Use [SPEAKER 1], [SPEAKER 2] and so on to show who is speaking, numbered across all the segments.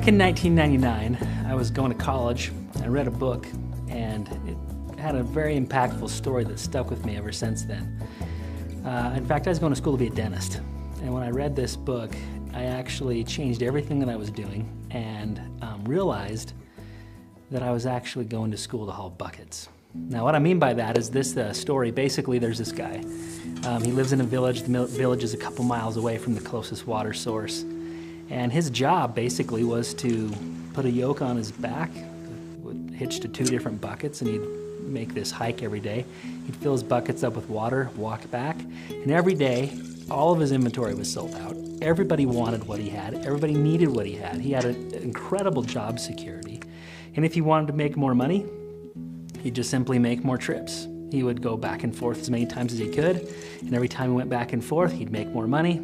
[SPEAKER 1] Back in 1999, I was going to college and read a book, and it had a very impactful story that stuck with me ever since then. In fact, I was going to school to be a dentist, and when I read this book, I actually changed everything that I was doing and realized that I was actually going to school to haul buckets. Now, what I mean by that is this story. Basically, there's this guy. He lives in a village. The village is a couple miles away from the closest water source. And his job basically was to put a yoke on his back, hitched to 2 different buckets, and he'd make this hike every day. He'd fill his buckets up with water, walk back, and every day, all of his inventory was sold out. Everybody wanted what he had. Everybody needed what he had. He had an incredible job security. And if he wanted to make more money, he'd just simply make more trips. He would go back and forth as many times as he could, and every time he went back and forth, he'd make more money.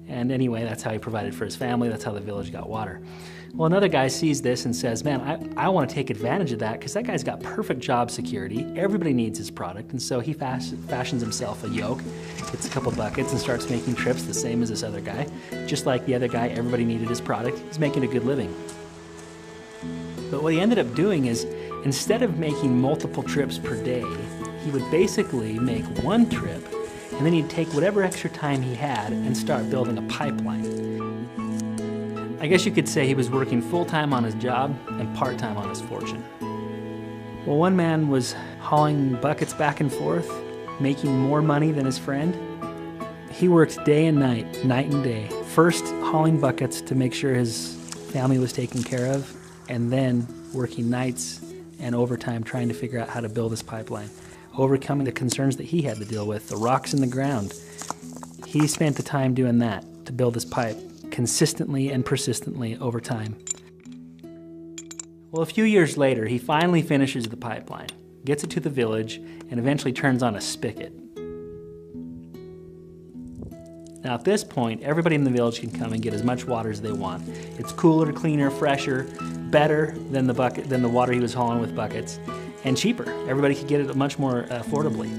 [SPEAKER 1] And anyway, that's how he provided for his family. That's how the village got water. Well, another guy sees this and says, man, I want to take advantage of that because that guy's got perfect job security. Everybody needs his product. And so he fashions himself a yoke, gets a couple buckets, and starts making trips the same as this other guy. Just like the other guy, everybody needed his product. He's making a good living. But what he ended up doing is, instead of making multiple trips per day, he would basically make one trip, and then he'd take whatever extra time he had and start building a pipeline. I guess you could say he was working full-time on his job and part-time on his fortune. Well, one man was hauling buckets back and forth, making more money than his friend. He worked day and night, night and day. First hauling buckets to make sure his family was taken care of, and then working nights and overtime trying to figure out how to build this pipeline, overcoming the concerns that he had to deal with, the rocks in the ground. He spent the time doing that to build this pipe consistently and persistently over time. Well, a few years later, he finally finishes the pipeline, gets it to the village, and eventually turns on a spigot. Now at this point, everybody in the village can come and get as much water as they want. It's cooler, cleaner, fresher, better than the water he was hauling with buckets, and cheaper. Everybody could get it much more affordably.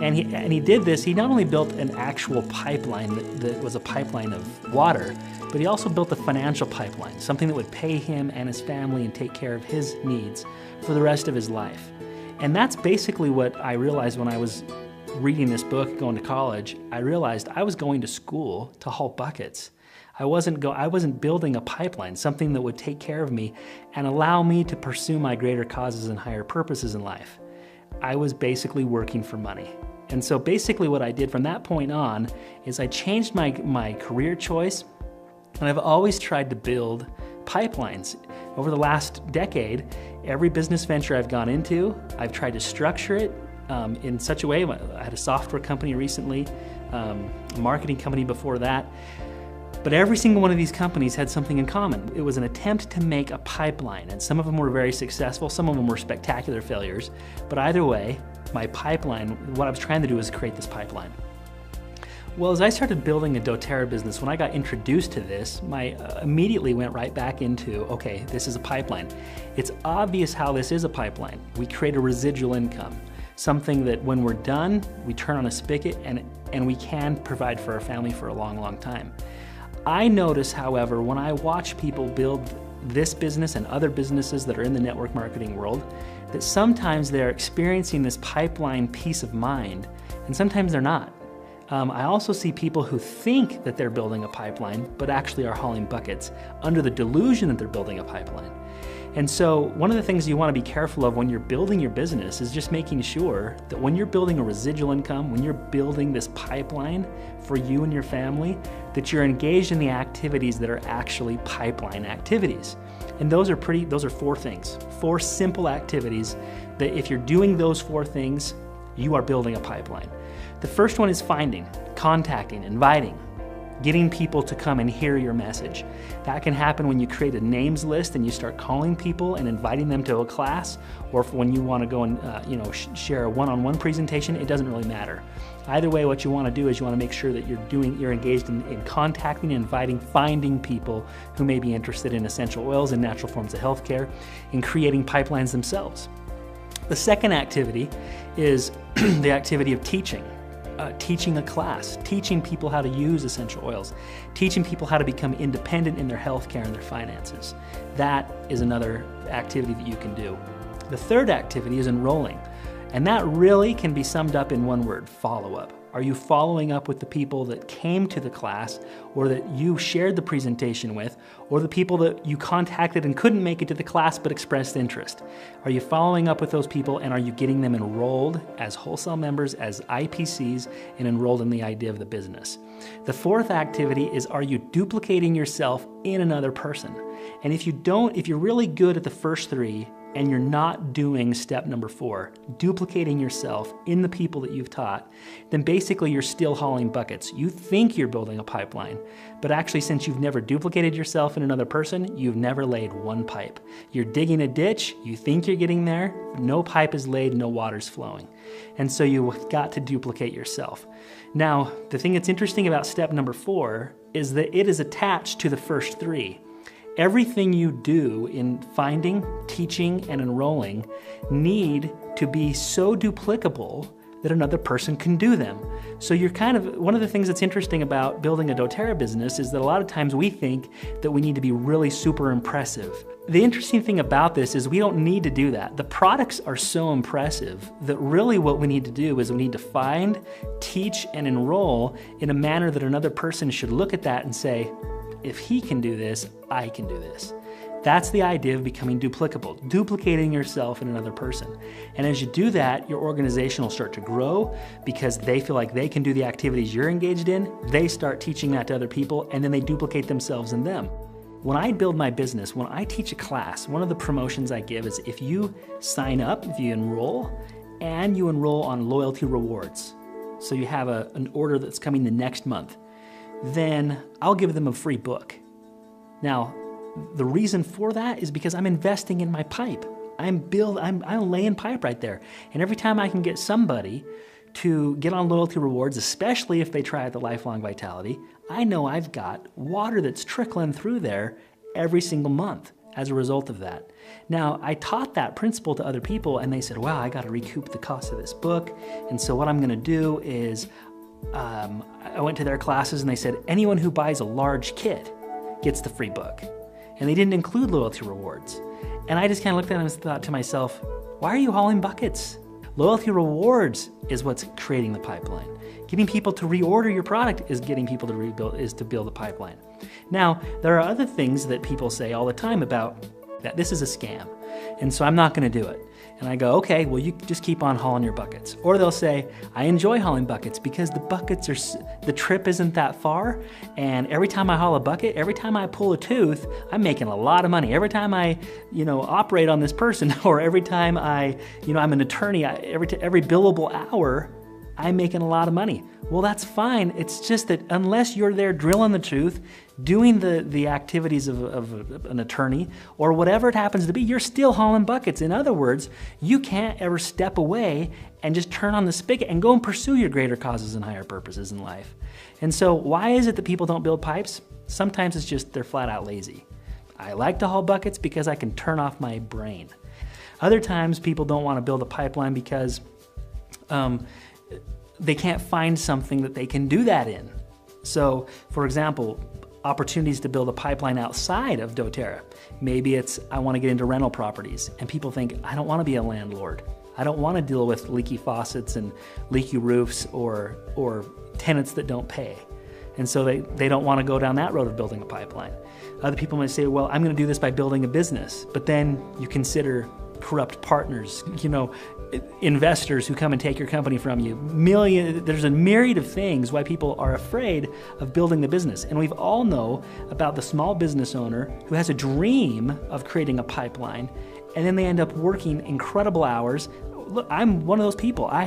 [SPEAKER 1] And he did this. He not only built an actual pipeline that was a pipeline of water, but he also built a financial pipeline, something that would pay him and his family and take care of his needs for the rest of his life. And that's basically what I realized when I was reading this book, going to college. I realized I was going to school to haul buckets. I wasn't building a pipeline, something that would take care of me and allow me to pursue my greater causes and higher purposes in life. I was basically working for money. And so basically what I did from that point on is I changed my career choice, and I've always tried to build pipelines. Over the last decade, every business venture I've gone into, I've tried to structure it in such a way. I had a software company recently, a marketing company before that. But every single one of these companies had something in common. It was an attempt to make a pipeline, and some of them were very successful, some of them were spectacular failures. But either way, my pipeline, what I was trying to do was create this pipeline. Well, as I started building a doTERRA business, when I got introduced to this, immediately went right back into, okay, this is a pipeline. It's obvious how this is a pipeline. We create a residual income, something that when we're done, we turn on a spigot and we can provide for our family for a long, long time. I notice, however, when I watch people build this business and other businesses that are in the network marketing world, that sometimes they're experiencing this pipeline peace of mind, and sometimes they're not. I also see people who think that they're building a pipeline, but actually are hauling buckets under the delusion that they're building a pipeline. And so one of the things you want to be careful of when you're building your business is just making sure that when you're building a residual income, when you're building this pipeline for you and your family, that you're engaged in the activities that are actually pipeline activities. And those are 4 things, 4 simple activities that if you're doing those 4 things, you are building a pipeline. The first one is finding, contacting, inviting, getting people to come and hear your message. That can happen when you create a names list and you start calling people and inviting them to a class, or when you want to go and share a one-on-one presentation. It doesn't really matter. Either way, what you want to do is you want to make sure that you're engaged in contacting, inviting, finding people who may be interested in essential oils and natural forms of healthcare, in creating pipelines themselves. The second activity is the activity of teaching. teaching a class, teaching people how to use essential oils, teaching people how to become independent in their healthcare and their finances. That is another activity that you can do. The third activity is enrolling, and that really can be summed up in one word: follow-up. Are you following up with the people that came to the class, or that you shared the presentation with, or the people that you contacted and couldn't make it to the class but expressed interest? Are you following up with those people, and are you getting them enrolled as wholesale members, as IPCs, and enrolled in the idea of the business? The fourth activity is, are you duplicating yourself in another person? And if you're really good at the first three, and you're not doing step number 4, duplicating yourself in the people that you've taught, then basically you're still hauling buckets. You think you're building a pipeline, but actually, since you've never duplicated yourself in another person, you've never laid one pipe. You're digging a ditch, you think you're getting there, no pipe is laid, no water's flowing. And so you've got to duplicate yourself. Now, the thing that's interesting about step number 4 is that it is attached to the first 3. Everything you do in finding, teaching, and enrolling need to be so duplicable that another person can do them. So you're one of the things that's interesting about building a doTERRA business is that a lot of times we think that we need to be really super impressive. The interesting thing about this is we don't need to do that. The products are so impressive that really what we need to do is we need to find, teach, and enroll in a manner that another person should look at that and say, if he can do this, I can do this. That's the idea of becoming duplicable, duplicating yourself in another person. And as you do that, your organization will start to grow because they feel like they can do the activities you're engaged in. They start teaching that to other people, and then they duplicate themselves in them. When I build my business, when I teach a class, one of the promotions I give is if you sign up, if you enroll, and you enroll on loyalty rewards, so you have an order that's coming the next month, then I'll give them a free book. Now, the reason for that is because I'm investing in my pipe. I'm laying pipe right there. And every time I can get somebody to get on loyalty rewards, especially if they try the Lifelong Vitality, I know I've got water that's trickling through there every single month as a result of that. Now, I taught that principle to other people, and they said, wow, I got to recoup the cost of this book. And so what I'm going to do is I went to their classes and they said, anyone who buys a large kit gets the free book. And they didn't include loyalty rewards. And I just kind of looked at them and thought to myself, why are you hauling buckets? Loyalty rewards is what's creating the pipeline. Getting people to reorder your product is getting people to build a pipeline. Now, there are other things that people say all the time about that this is a scam, and so I'm not going to do it. And I go, okay, well, you just keep on hauling your buckets. Or they'll say, I enjoy hauling buckets because the trip isn't that far, and every time I haul a bucket, every time I pull a tooth, I'm making a lot of money. Every time I, operate on this person, or every time I'm an attorney, every billable hour, I'm making a lot of money. Well, that's fine. It's just that unless you're there drilling the tooth, doing the activities of an attorney, or whatever it happens to be, you're still hauling buckets. In other words, you can't ever step away and just turn on the spigot and go and pursue your greater causes and higher purposes in life. And so why is it that people don't build pipes? Sometimes it's just they're flat out lazy. I like to haul buckets because I can turn off my brain. Other times people don't want to build a pipeline because they can't find something that they can do that in. So, for example, opportunities to build a pipeline outside of doTERRA. Maybe it's, I want to get into rental properties, and people think, I don't want to be a landlord. I don't want to deal with leaky faucets and leaky roofs or tenants that don't pay. And so they don't want to go down that road of building a pipeline. Other people might say, well, I'm going to do this by building a business, but then you consider corrupt partners, investors who come and take your company from you. There's a myriad of things why people are afraid of building the business. And we've all know about the small business owner who has a dream of creating a pipeline, and then they end up working incredible hours. Look, I'm one of those people. I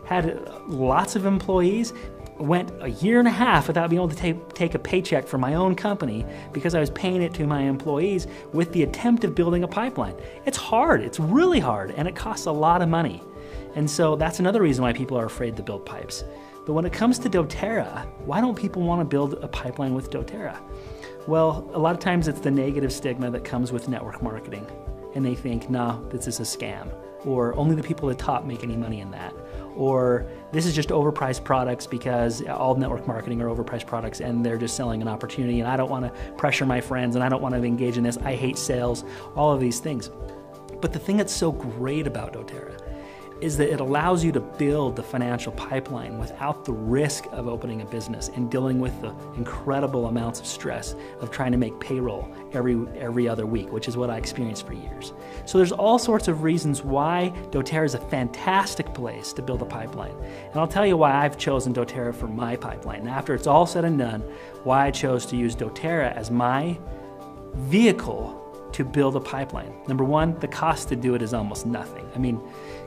[SPEAKER 1] had lots of employees, went a year and a half without being able to take a paycheck from my own company because I was paying it to my employees with the attempt of building a pipeline. It's hard, it's really hard, and it costs a lot of money. And so that's another reason why people are afraid to build pipes. But when it comes to doTERRA, why don't people want to build a pipeline with doTERRA? Well, a lot of times it's the negative stigma that comes with network marketing. And they think, no, this is a scam. Or only the people at the top make any money in that. or this is just overpriced products because all network marketing are overpriced products and they're just selling an opportunity and I don't want to pressure my friends and I don't want to engage in this. I hate sales, all of these things. But the thing that's so great about doTERRA is that it allows you to build the financial pipeline without the risk of opening a business and dealing with the incredible amounts of stress of trying to make payroll every other week, which is what I experienced for years. So there's all sorts of reasons why doTERRA is a fantastic place to build a pipeline. And I'll tell you why I've chosen doTERRA for my pipeline. And after it's all said and done, why I chose to use doTERRA as my vehicle to build a pipeline. Number one, the cost to do it is almost nothing. I mean,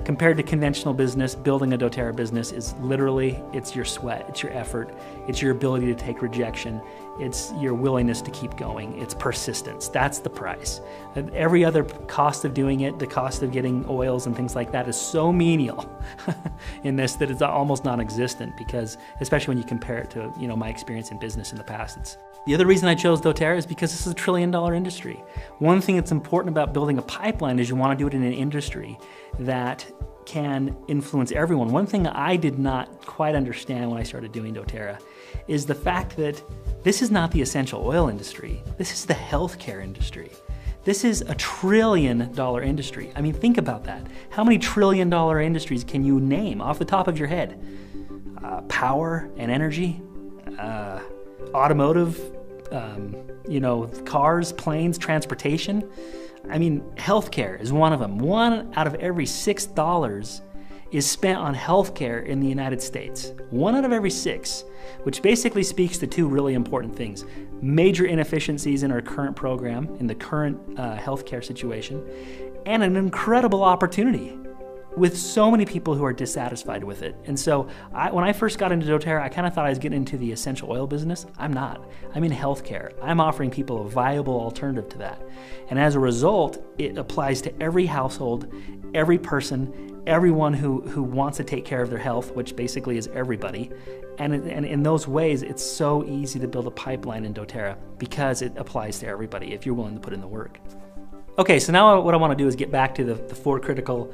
[SPEAKER 1] compared to conventional business, building a doTERRA business is literally, it's your sweat, it's your effort, it's your ability to take rejection, it's your willingness to keep going, it's persistence. That's the price. And every other cost of doing it, the cost of getting oils and things like that is so menial in this that it's almost non-existent, because especially when you compare it to, you know, my experience in business in the past. The other reason I chose doTERRA is because this is a $1 trillion industry. One thing that's important about building a pipeline is you want to do it in an industry that can influence everyone. One thing I did not quite understand when I started doing doTERRA is the fact that this is not the essential oil industry. This is the healthcare industry. This is a $1 trillion industry. I mean, think about that. How many $1 trillion industries can you name off the top of your head? Power and energy, automotive, you know, cars, planes, transportation. I mean, healthcare is one of them. 1 out of every $6 is spent on healthcare in the United States. 1 out of every 6, which basically speaks to 2 really important things. Major inefficiencies in our current program, in the current healthcare situation, and an incredible opportunity with so many people who are dissatisfied with it. And so when I first got into doTERRA, I kind of thought I was getting into the essential oil business. I'm not. I'm in healthcare. I'm offering people a viable alternative to that. And as a result, it applies to every household, every person, everyone who wants to take care of their health, which basically is everybody. And in those ways, it's so easy to build a pipeline in doTERRA because it applies to everybody if you're willing to put in the work. Okay, so now what I want to do is get back to the 4 critical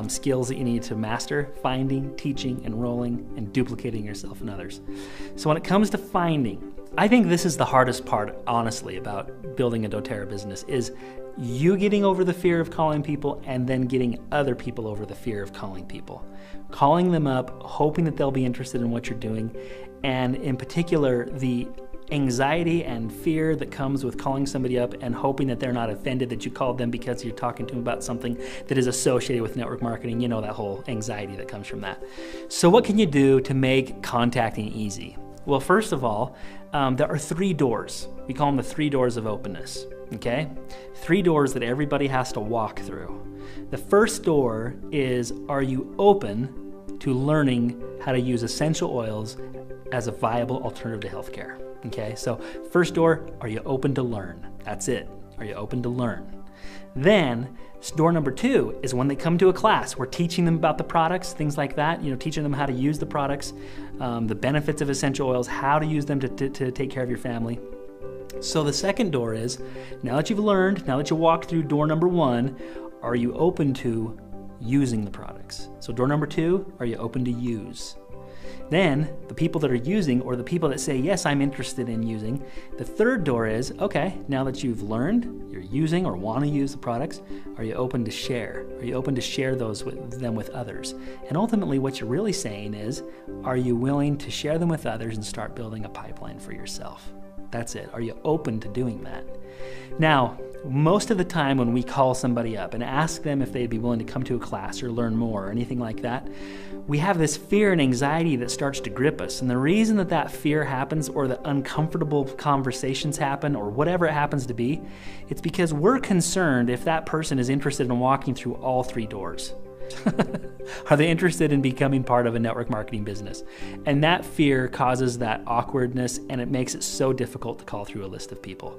[SPEAKER 1] skills that you need to master: finding, teaching, enrolling, and duplicating yourself and others. So when it comes to finding, I think this is the hardest part, honestly, about building a doTERRA business, is you getting over the fear of calling people and then getting other people over the fear of calling people. Calling them up, hoping that they'll be interested in what you're doing, and in particular, the anxiety and fear that comes with calling somebody up and hoping that they're not offended that you called them because you're talking to them about something that is associated with network marketing. You know, that whole anxiety that comes from that. So what can you do to make contacting easy? Well, first of all, there are 3 doors. We call them the 3 doors of openness, okay? 3 doors that everybody has to walk through. The first door is, are you open to learning how to use essential oils as a viable alternative to healthcare? Okay, so first door, are you open to learn? That's it. Are you open to learn? Then door number 2 is when they come to a class, we're teaching them about the products, things like that, you know, teaching them how to use the products, the benefits of essential oils, how to use them to take care of your family. So the second door is, now that you've learned, now that you walked through door number 1, are you open to using the products? So door number 2, are you open to use? Then the people that are using, or the people that say, yes, I'm interested in using, the third door is, okay, now that you've learned, you're using or want to use the products, are you open to share? Are you open to share those with them with others? And ultimately what you're really saying is, are you willing to share them with others and start building a pipeline for yourself? That's it. Are you open to doing that? Now, most of the time when we call somebody up and ask them if they'd be willing to come to a class or learn more or anything like that, we have this fear and anxiety that starts to grip us. And the reason that that fear happens, or the uncomfortable conversations happen, or whatever it happens to be, it's because we're concerned if that person is interested in walking through all 3 doors. Are they interested in becoming part of a network marketing business? And that fear causes that awkwardness, and it makes it so difficult to call through a list of people.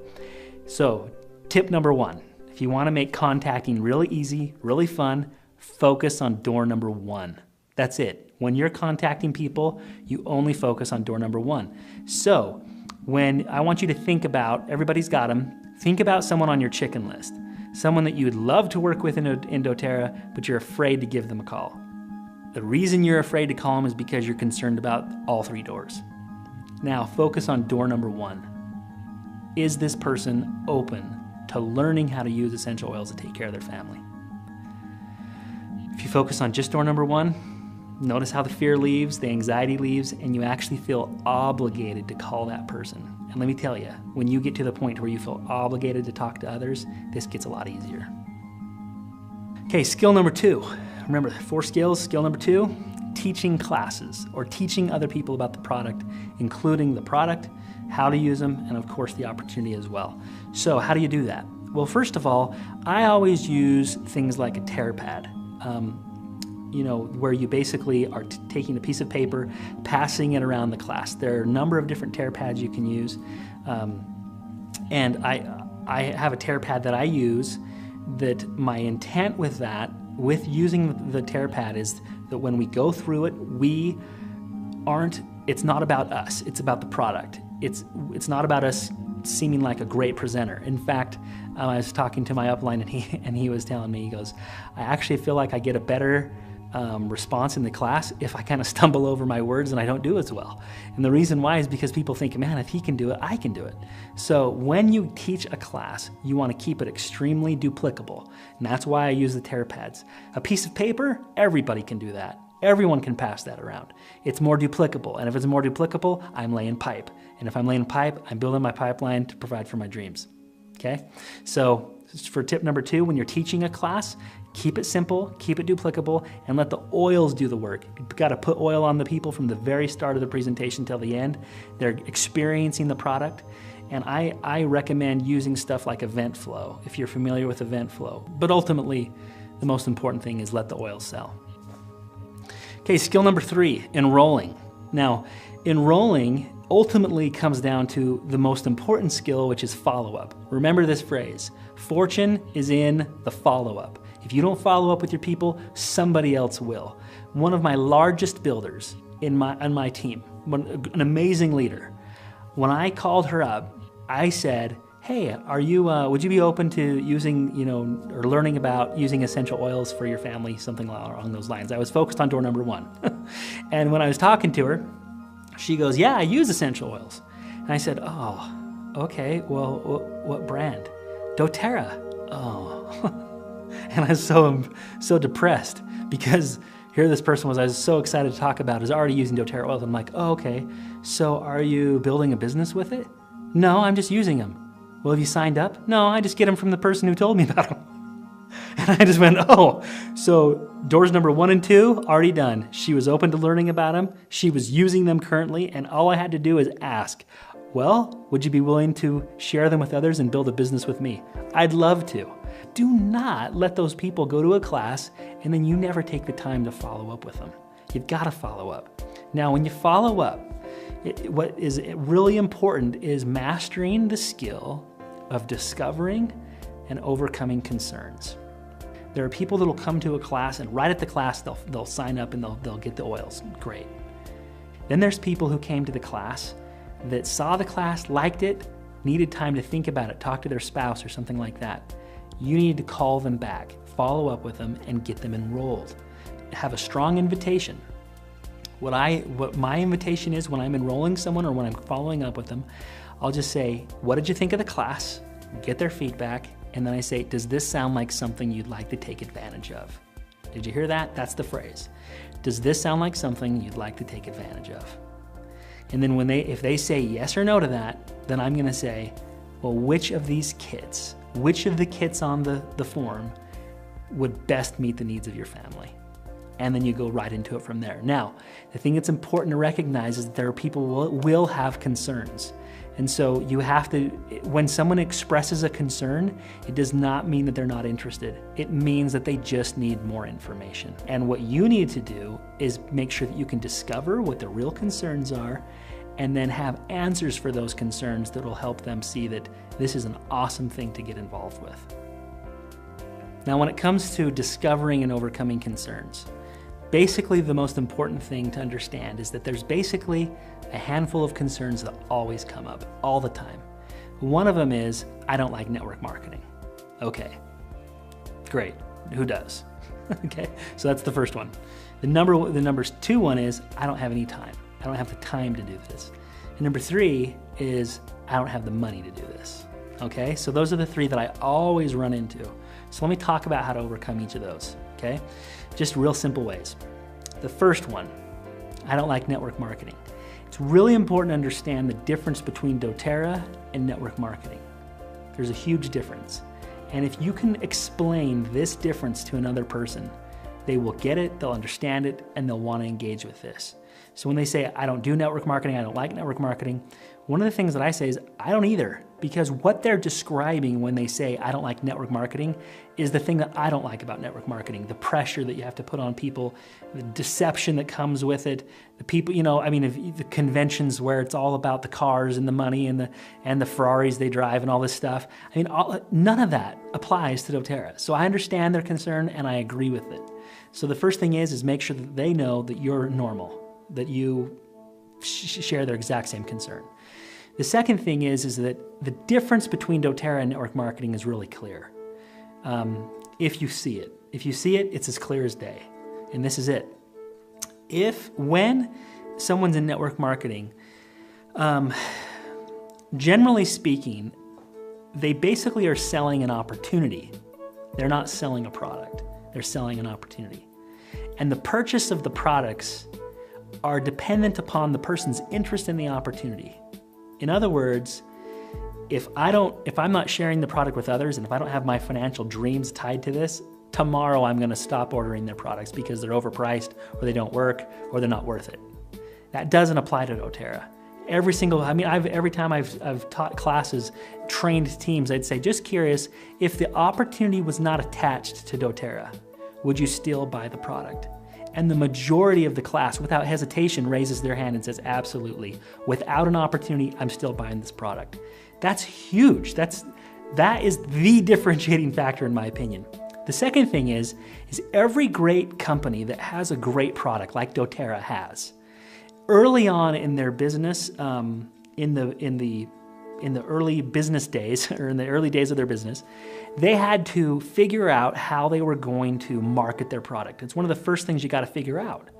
[SPEAKER 1] So tip number 1, if you want to make contacting really easy, really fun, focus on door number 1. That's it. When you're contacting people, you only focus on door number 1. So when I want you to think about, everybody's got them, think about someone on your chicken list. Someone that you would love to work with in doTERRA, but you're afraid to give them a call. The reason you're afraid to call them is because you're concerned about all 3 doors. Now, focus on door number 1. Is this person open to learning how to use essential oils to take care of their family? If you focus on just door number 1, notice how the fear leaves, the anxiety leaves, and you actually feel obligated to call that person. And let me tell you, when you get to the point where you feel obligated to talk to others, this gets a lot easier. Okay, skill number 2. Remember, 4 skills. Skill number 2, teaching classes or teaching other people about the product, including the product, how to use them, and of course the opportunity as well. So how do you do that? Well, first of all, I always use things like a tear pad. Where you basically are taking a piece of paper, passing it around the class. There are a number of different tear pads you can use. And I have a tear pad that I use that my intent with that, with using the tear pad, is that when we go through it, it's not about us, it's about the product. It's not about us seeming like a great presenter. In fact, I was talking to my upline and he was telling me, he goes, I actually feel like I get a better response in the class if I kind of stumble over my words and I don't do as well. And the reason why is because people think, man, if he can do it, I can do it. So when you teach a class, you want to keep it extremely duplicable. And that's why I use the tear pads. A piece of paper, everybody can do that. Everyone can pass that around. It's more duplicable. And if it's more duplicable, I'm laying pipe. And if I'm laying pipe, I'm building my pipeline to provide for my dreams. Okay? So for tip number 2, when you're teaching a class, keep it simple, keep it duplicable, and let the oils do the work. You've got to put oil on the people from the very start of the presentation till the end. They're experiencing the product. And I recommend using stuff like event flow, if you're familiar with event flow. But ultimately, the most important thing is let the oil sell. Okay, skill number 3, enrolling. Now, enrolling ultimately comes down to the most important skill, which is follow-up. Remember this phrase, fortune is in the follow-up. If you don't follow up with your people, somebody else will. One of my largest builders on my team, an amazing leader, when I called her up, I said, hey, would you be open to using, or learning about using essential oils for your family, something along those lines. I was focused on door number 1. And when I was talking to her, she goes, yeah, I use essential oils. And I said, oh, okay, well, what brand? doTERRA. Oh. And I was so depressed because here this person was, I was so excited to talk about, is already using doTERRA oils. I'm like, oh, okay, so are you building a business with it? No, I'm just using them. Well, have you signed up? No, I just get them from the person who told me about them. And I just went, oh, so doors number 1 and 2, already done. She was open to learning about them. She was using them currently, and all I had to do is ask, well, would you be willing to share them with others and build a business with me? I'd love to. Do not let those people go to a class and then you never take the time to follow up with them. You've got to follow up. Now, when you follow up, what is really important is mastering the skill of discovering and overcoming concerns. There are people that will come to a class and right at the class they'll sign up and they'll get the oils. Great. Then there's people who came to the class that saw the class, liked it, needed time to think about it, talk to their spouse or something like that. You need to call them back, follow up with them, and get them enrolled. Have a strong invitation. What my invitation is when I'm enrolling someone or when I'm following up with them, I'll just say, what did you think of the class? Get their feedback, and then I say, does this sound like something you'd like to take advantage of? Did you hear that? That's the phrase. Does this sound like something you'd like to take advantage of? And then if they say yes or no to that, then I'm gonna say, well, which of the kits on the form would best meet the needs of your family? And then you go right into it from there. Now, the thing that's important to recognize is that there are people who will have concerns. And so you have to, when someone expresses a concern, it does not mean that they're not interested. It means that they just need more information. And what you need to do is make sure that you can discover what the real concerns are and then have answers for those concerns that will help them see that this is an awesome thing to get involved with. Now, when it comes to discovering and overcoming concerns, basically the most important thing to understand is that there's basically a handful of concerns that always come up all the time. One of them is, I don't like network marketing. Okay, great, who does? Okay, so that's the first one. The number two one is, I don't have any time. I don't have the time to do this. And number three is, I don't have the money to do this. Okay, so those are the three that I always run into. So let me talk about how to overcome each of those, okay? Just real simple ways. The first one, I don't like network marketing. It's really important to understand the difference between doTERRA and network marketing. There's a huge difference. And if you can explain this difference to another person, they will get it, they'll understand it, and they'll want to engage with this. So when they say, I don't do network marketing, I don't like network marketing, one of the things that I say is, I don't either. Because what they're describing when they say, I don't like network marketing, is the thing that I don't like about network marketing. The pressure that you have to put on people, the deception that comes with it, the people, the conventions where it's all about the cars and the money and the Ferraris they drive and all this stuff. None of that applies to doTERRA. So I understand their concern and I agree with it. So the first thing is make sure that they know that you're normal, that you share their exact same concern. The second thing is that the difference between doTERRA and network marketing is really clear. If you see it. If you see it, it's as clear as day. And this is it. When someone's in network marketing, generally speaking, they basically are selling an opportunity. They're not selling a product. They're selling an opportunity. And the purchase of the products are dependent upon the person's interest in the opportunity. In other words, if I'm not sharing the product with others and if I don't have my financial dreams tied to this, tomorrow I'm going to stop ordering their products because they're overpriced or they don't work or they're not worth it. That doesn't apply to doTERRA. Every time I've taught classes, trained teams, I'd say, just curious, if the opportunity was not attached to doTERRA, would you still buy the product? And the majority of the class, without hesitation, raises their hand and says, absolutely. Without an opportunity, I'm still buying this product. That's huge. That is the differentiating factor in my opinion. The second thing is every great company that has a great product, like doTERRA has, early on in their business, in the early business days, or in the early days of their business, they had to figure out how they were going to market their product. It's one of the first things you got to figure out.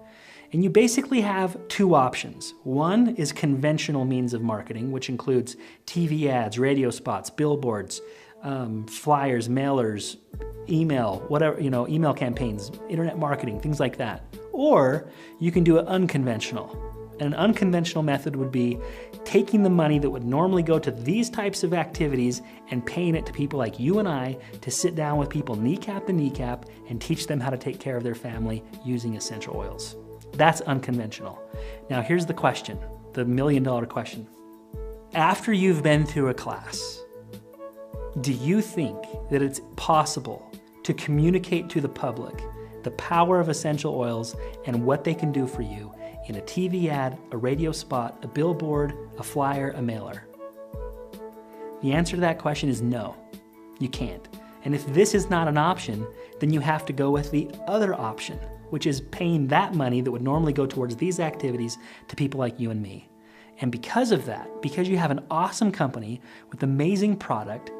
[SPEAKER 1] And you basically have two options. One is conventional means of marketing, which includes TV ads, radio spots, billboards, flyers, mailers, email, whatever, email campaigns, internet marketing, things like that. Or you can do it unconventional. And an unconventional method would be taking the money that would normally go to these types of activities and paying it to people like you and I to sit down with people kneecap to kneecap and teach them how to take care of their family using essential oils. That's unconventional. Now here's the question, the million-dollar question. After you've been through a class, do you think that it's possible to communicate to the public the power of essential oils and what they can do for you in a TV ad, a radio spot, a billboard, a flyer, a mailer? The answer to that question is no, you can't. And if this is not an option, then you have to go with the other option, which is paying that money that would normally go towards these activities to people like you and me. And because of that, because you have an awesome company with amazing product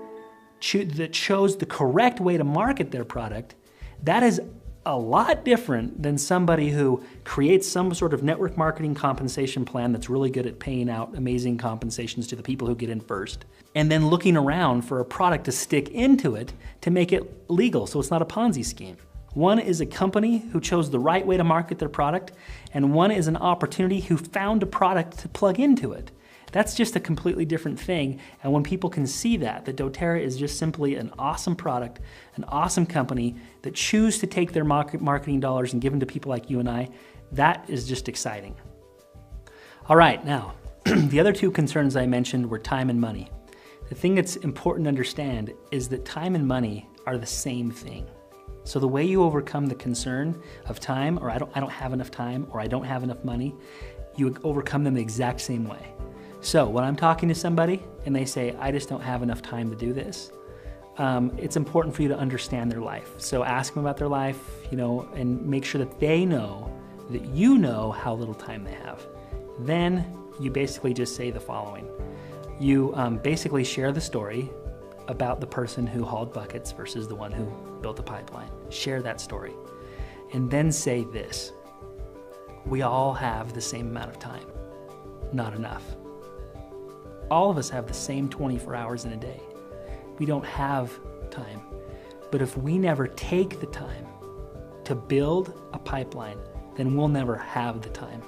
[SPEAKER 1] that chose the correct way to market their product, that is a lot different than somebody who creates some sort of network marketing compensation plan that's really good at paying out amazing compensations to the people who get in first, and then looking around for a product to stick into it to make it legal so it's not a Ponzi scheme. One is a company who chose the right way to market their product, and one is an opportunity who found a product to plug into it. That's just a completely different thing, and when people can see that doTERRA is just simply an awesome product, an awesome company that choose to take their marketing dollars and give them to people like you and I, that is just exciting. All right, now, the other two concerns I mentioned were time and money. The thing that's important to understand is that time and money are the same thing. So the way you overcome the concern of time, or I don't have enough time, or I don't have enough money, you overcome them the exact same way. So when I'm talking to somebody and they say, I just don't have enough time to do this, it's important for you to understand their life. So ask them about their life, and make sure that they know that you know how little time they have. Then you basically just say the following. You basically share the story about the person who hauled buckets versus the one who built the pipeline. Share that story. And then say this. we all have the same amount of time. Not enough. All of us have the same 24 hours in a day. We don't have time. But if we never take the time to build a pipeline, then we'll never have the time.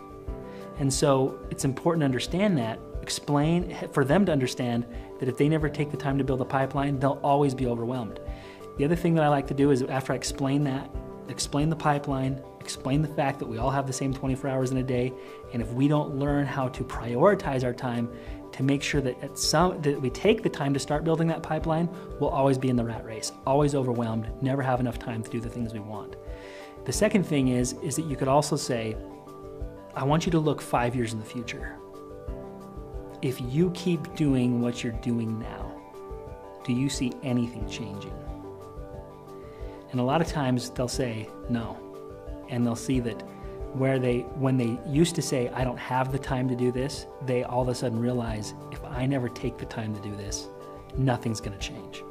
[SPEAKER 1] And so it's important to understand that, for them to understand that if they never take the time to build a pipeline, they'll always be overwhelmed. The other thing that I like to do is after I explain that, explain the pipeline, explain the fact that we all have the same 24 hours in a day, and if we don't learn how to prioritize our time to make sure that that we take the time to start building that pipeline, we'll always be in the rat race, always overwhelmed, never have enough time to do the things we want. The second thing is that you could also say, I want you to look 5 years in the future. If you keep doing what you're doing now, do you see anything changing? And a lot of times they'll say no. And they'll see that when they used to say, I don't have the time to do this, they all of a sudden realize, if I never take the time to do this, nothing's gonna change.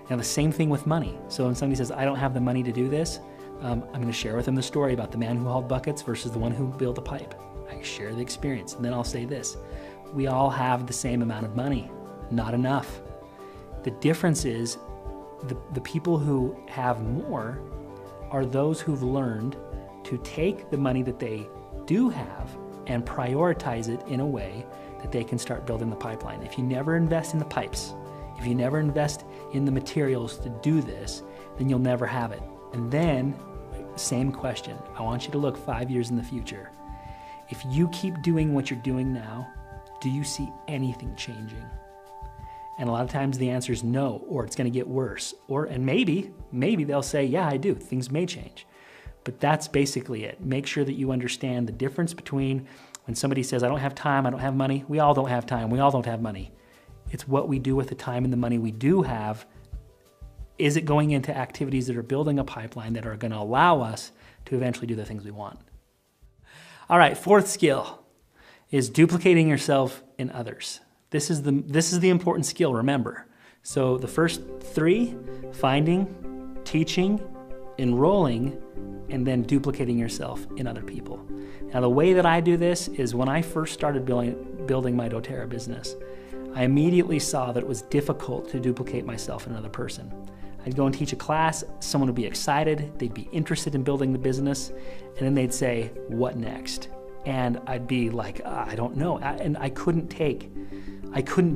[SPEAKER 1] Now the same thing with money. So when somebody says, I don't have the money to do this, I'm gonna share with them the story about the man who hauled buckets versus the one who built a pipe. I share the experience, and then I'll say this. We all have the same amount of money, not enough. The difference is the people who have more are those who've learned to take the money that they do have and prioritize it in a way that they can start building the pipeline. If you never invest in the pipes, if you never invest in the materials to do this, then you'll never have it. And then, same question. I want you to look 5 years in the future. If you keep doing what you're doing now, do you see anything changing? And a lot of times the answer is no, or it's going to get worse. And maybe they'll say, yeah, I do. Things may change. But that's basically it. Make sure that you understand the difference between when somebody says, I don't have time, I don't have money. We all don't have time. We all don't have money. It's what we do with the time and the money we do have. Is it going into activities that are building a pipeline that are going to allow us to eventually do the things we want? All right, fourth skill is duplicating yourself in others. This is the important skill, remember. So the first three, finding, teaching, enrolling, and then duplicating yourself in other people. Now the way that I do this is when I first started building my doTERRA business, I immediately saw that it was difficult to duplicate myself in another person. I'd go and teach a class, someone would be excited, they'd be interested in building the business, and then they'd say, what next? And I'd be like, I don't know. And I couldn't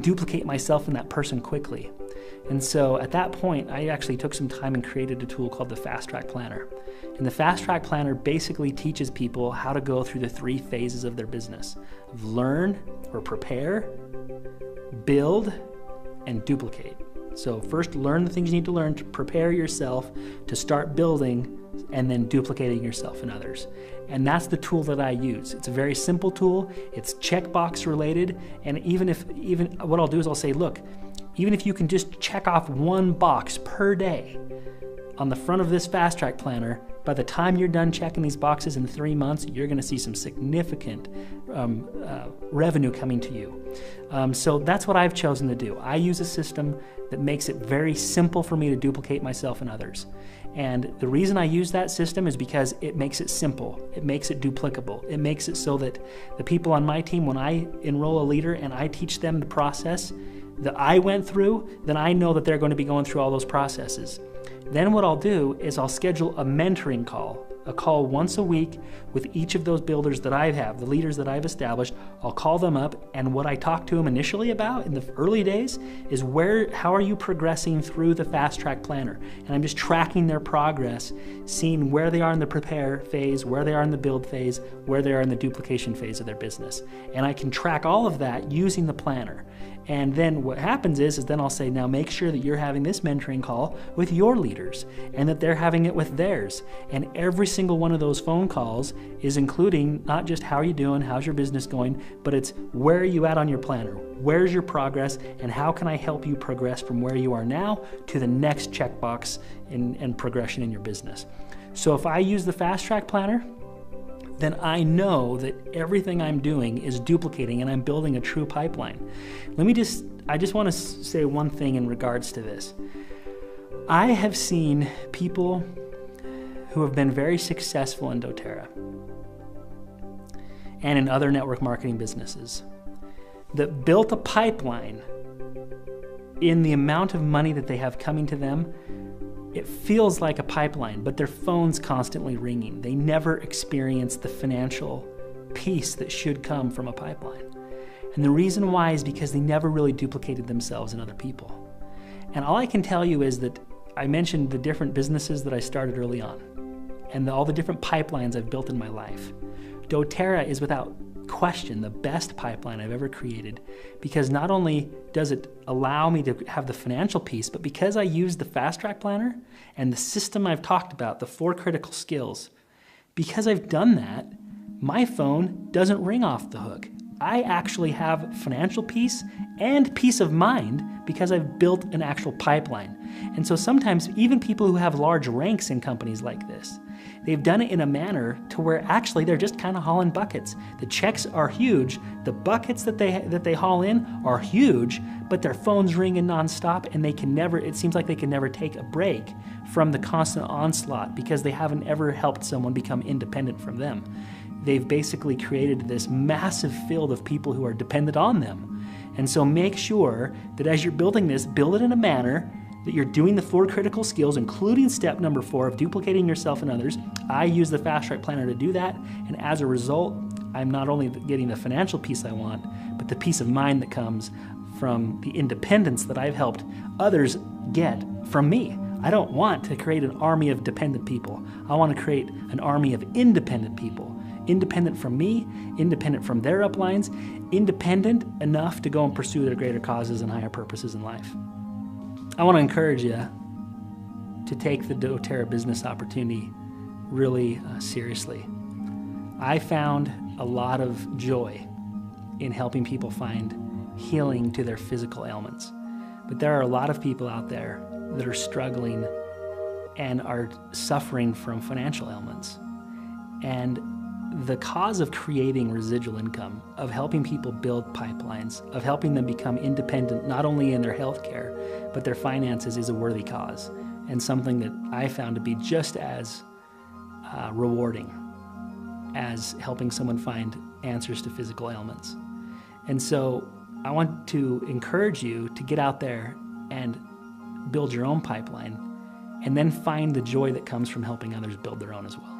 [SPEAKER 1] duplicate myself in that person quickly. And so at that point, I actually took some time and created a tool called the Fast Track Planner. And the Fast Track Planner basically teaches people how to go through the 3 phases of their business: learn or prepare, build, and duplicate. So first learn the things you need to learn to prepare yourself to start building, and then duplicating yourself in others. And that's the tool that I use. It's a very simple tool. It's checkbox related. And even what I'll do is I'll say, look, even if you can just check off 1 box per day on the front of this Fast Track Planner, by the time you're done checking these boxes in 3 months, you're gonna see some significant revenue coming to you. So that's what I've chosen to do. I use a system that makes it very simple for me to duplicate myself and others. And the reason I use that system is because it makes it simple. It makes it duplicable. It makes it so that the people on my team, when I enroll a leader and I teach them the process that I went through, then I know that they're going to be going through all those processes. Then what I'll do is I'll schedule a mentoring call, a call once a week with each of those builders that I have, the leaders that I've established. I'll call them up, and what I talk to them initially about in the early days is how are you progressing through the Fast Track Planner? And I'm just tracking their progress, seeing where they are in the prepare phase, where they are in the build phase, where they are in the duplication phase of their business. And I can track all of that using the planner. And then what happens is then I'll say, now make sure that you're having this mentoring call with your leaders and that they're having it with theirs. And every single one of those phone calls is including not just how are you doing, how's your business going, but it's where are you at on your planner? Where's your progress, and how can I help you progress from where you are now to the next checkbox and progression in your business? So if I use the Fast Track Planner, then I know that everything I'm doing is duplicating and I'm building a true pipeline. I just want to say one thing in regards to this. I have seen people who have been very successful in doTERRA, and in other network marketing businesses that built a pipeline in the amount of money that they have coming to them. It feels like a pipeline, but their phone's constantly ringing. They never experience the financial peace that should come from a pipeline. And the reason why is because they never really duplicated themselves in other people. And all I can tell you is that I mentioned the different businesses that I started early on and all the different pipelines I've built in my life. doTERRA is without question the best pipeline I've ever created, because not only does it allow me to have the financial piece, but because I use the Fast Track Planner and the system I've talked about, the 4 critical skills, because I've done that, my phone doesn't ring off the hook. I actually have financial peace and peace of mind because I've built an actual pipeline. And so sometimes even people who have large ranks in companies like this, they've done it in a manner to where actually they're just kind of hauling buckets. The checks are huge, the buckets that they haul in are huge, but their phone's ringing nonstop, and they can never, it seems like they can never take a break from the constant onslaught because they haven't ever helped someone become independent from them. They've basically created this massive field of people who are dependent on them. And so make sure that as you're building this, build it in a manner that you're doing the 4 critical skills, including step number 4 of duplicating yourself and others. I use the Fast Track Planner to do that, and as a result, I'm not only getting the financial peace I want, but the peace of mind that comes from the independence that I've helped others get from me. I don't want to create an army of dependent people. I want to create an army of independent people. Independent from me, independent from their uplines, independent enough to go and pursue their greater causes and higher purposes in life. I want to encourage you to take the doTERRA business opportunity really seriously. I found a lot of joy in helping people find healing to their physical ailments. But there are a lot of people out there that are struggling and are suffering from financial ailments. And the cause of creating residual income, of helping people build pipelines, of helping them become independent not only in their health care, but their finances, is a worthy cause, and something that I found to be just as rewarding as helping someone find answers to physical ailments. And so I want to encourage you to get out there and build your own pipeline, and then find the joy that comes from helping others build their own as well.